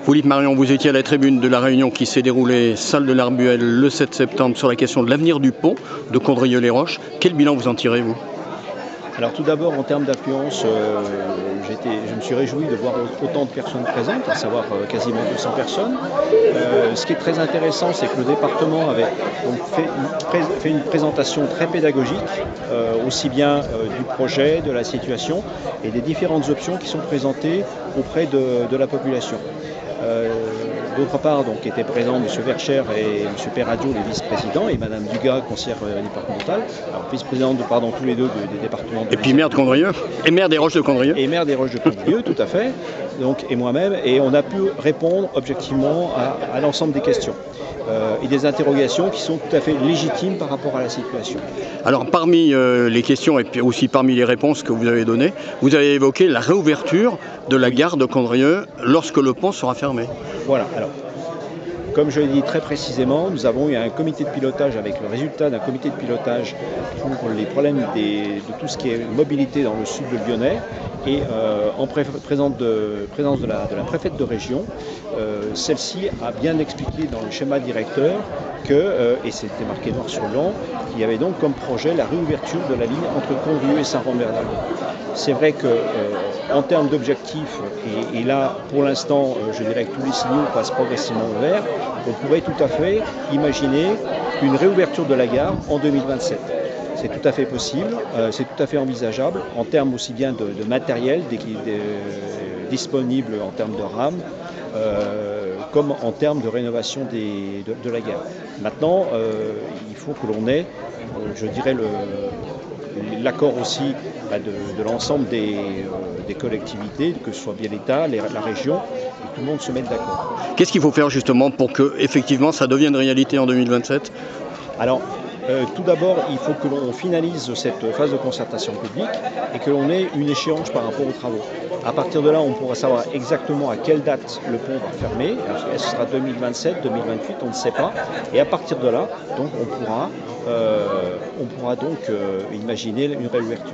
Philippe Marion, vous étiez à la tribune de la réunion qui s'est déroulée salle de l'Arbuel le 7 septembre sur la question de l'avenir du pont de Condrieu-les-Roches. Quel bilan vous en tirez, vous? Alors tout d'abord, en termes d'affluence, je me suis réjoui de voir autant de personnes présentes, à savoir quasiment 200 personnes. Ce qui est très intéressant, c'est que le département avait donc fait une présentation très pédagogique, aussi bien du projet, de la situation et des différentes options qui sont présentées auprès de la population. D'autre part, donc, étaient présents M. Vercher et M. Perradio, les vice-présidents, et Mme Dugas, conseillère départementale, alors vice-présidente tous les deux des départements de... Et puis maire de Condrieu, et maire des Roches de Condrieu. Et maire des Roches de Condrieu, tout à fait, donc, et moi-même, et on a pu répondre objectivement à l'ensemble des questions. Et des interrogations qui sont tout à fait légitimes par rapport à la situation. Alors parmi les questions et puis aussi parmi les réponses que vous avez données, vous avez évoqué la réouverture de la gare de Condrieu lorsque le pont sera fermé. Voilà, alors comme je l'ai dit très précisément, nous avons eu un comité de pilotage avec le résultat d'un comité de pilotage pour les problèmes de tout ce qui est mobilité dans le sud de Lyonnais et en présence de la préfète de région, celle-ci a bien expliqué dans le schéma directeur que, et c'était marqué noir sur blanc, qu'il y avait donc comme projet la réouverture de la ligne entre Condrieu et Saint-Rambert-d'Albon. C'est vrai que en termes d'objectifs, et là pour l'instant je dirais que tous les signaux passent progressivement au vert, on pourrait tout à fait imaginer une réouverture de la gare en 2027. C'est tout à fait possible, c'est tout à fait envisageable en termes aussi bien de matériel disponible en termes de RAM, comme en termes de rénovation de la gare. Maintenant, il faut que l'on ait, je dirais, l'accord aussi de l'ensemble des collectivités, que ce soit bien l'État, la région, et que tout le monde se mette d'accord. Qu'est-ce qu'il faut faire justement pour que effectivement ça devienne réalité en 2027? Alors, tout d'abord, il faut que l'on finalise cette phase de concertation publique et que l'on ait une échéance par rapport aux travaux. À partir de là, on pourra savoir exactement à quelle date le pont va fermer. Est-ce que ce sera 2027, 2028, on ne sait pas. Et à partir de là, donc, on pourra donc imaginer une réouverture.